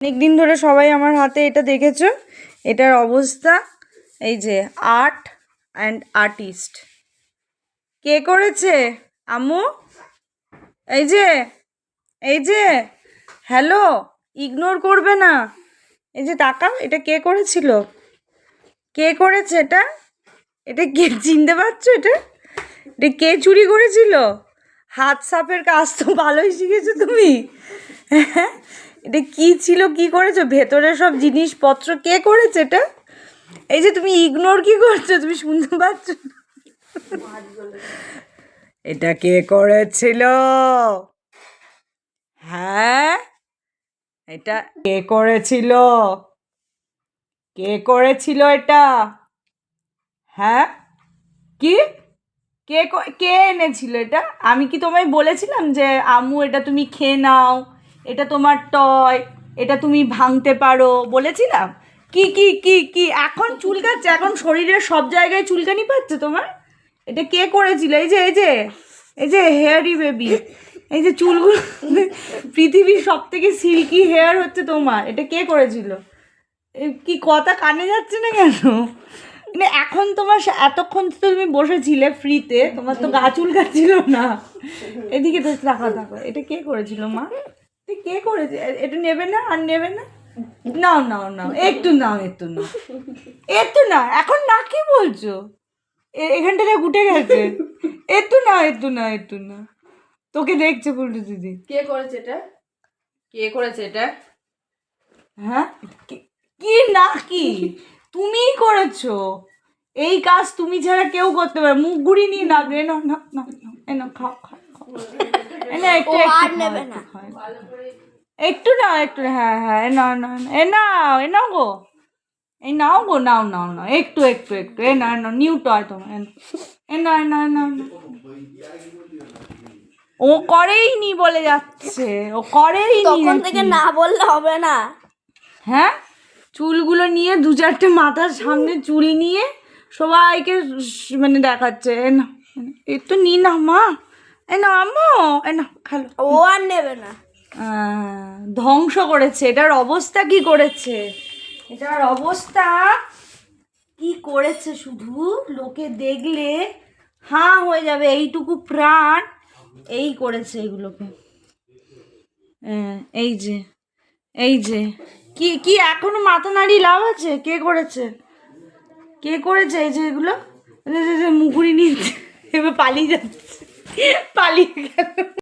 অনেকদিন ধরে সবাই আমার হাতে এটা দেখেছো, এটার অবস্থা এই যে আর্ট অ্যান্ড আর্টিস্ট। কে করেছে আম্মু? এই যে এই যে হ্যালো, ইগনোর করবে না। এই যে তাকাও, এটা কে করেছিল? কে করেছে এটা? এটা কে, চিনতে পারছো? এটা এটা কে চুরি করেছিল? হাত সাপের কাজ তো ভালোই শিখেছো তুমি। হ্যাঁ, এটা কি ছিল, কি করেছো? ভেতরে সব জিনিসপত্র কে করেছে এটা? এই যে তুমি ইগনোর কি করছো, তুমি শুনতে পাচ্ছ না? এটা কে করেছিল? হ্যাঁ, এটা কে করেছিল? কে করেছিল এটা? হ্যাঁ, কি, কে এনেছিল এটা? আমি কি তোমায় বলেছিলাম যে আম্মু এটা তুমি খেয়ে নাও, এটা তোমার টয়, এটা তুমি ভাঙতে পারো, বলেছিলাম? কি কি কি কি এখন চুলকাচ্ছে, এখন শরীরের সব জায়গায় চুলকানি পাচ্ছে তোমার? এটা কে করেছিল? এই যে এই যে এই যে হেয়ারি বেবি, এই যে চুলগুলো, পৃথিবীর সব থেকে সিল্কি হেয়ার হচ্ছে তোমার। এটা কে করেছিল? কি কথা কানে যাচ্ছে না কেন? মানে এখন তোমার এতক্ষণ তো তুমি বসেছিলে ফ্রিতে, তোমার তো গা চুলকাচ্ছিল না। এদিকে তো থাকো, এটা কে করেছিল মা? এটা কে করেছে? এটা নেবে না? আর নেবে না? নাও নাও নাও, একটু নাও, একটু নাও, একটু না, এখন না, কি বলছো? এখানটাতে গুটে গেছে। একটু না, একটু না, একটু না, তোকে দেখছে বলতো দিদি। কে করেছে এটা? কে করেছে এটা? হ্যাঁ, কি না, কি তুমিই করেছো? এই কাজ তুমি ছাড়া কেউ করতে পারে? মুখ ঘুরি নিয়ে না, রে না না না, এনো খাও খাও খাও, এনো একটু একটু নেবে না, একটু নাও, একটু, হ্যাঁ হ্যাঁ, এ নাও নাও, এ নাও, এ নাও গো, এই নাও গো, নাও নাও নাও, একটু একটু একটু, এ নাও নাও, নিউ টয় তোমার, এ নাও এ নাও নাও। ও করেই নি বলে যাচ্ছে, ও করেই নি। তখন থেকে না বললে হবে না। হ্যাঁ, চুলগুলো নিয়ে দু চারটে মাথার সামনে চুল নিয়ে সবাইকে মানে দেখাচ্ছে। এ না, একটু নি না মা, এ না আম্মু, এ না খালো। ও আর নেবে না। ধ্বংস করেছে, এটার অবস্থা কি করেছে, এটার অবস্থা কি করেছে, শুধু লোকে দেখলে হাঁ হয়ে যাবে। এইটুকু প্রাণ এই করেছে এগুলোকে। এই যে এই যে কি কি এখনো মাথা নাড়িয়ে লাভ আছে? কে করেছে? কে করেছে? এই যে এগুলো, মুগুরি নিয়ে এবার পালিয়ে যাচ্ছে, পালিয়ে গেল।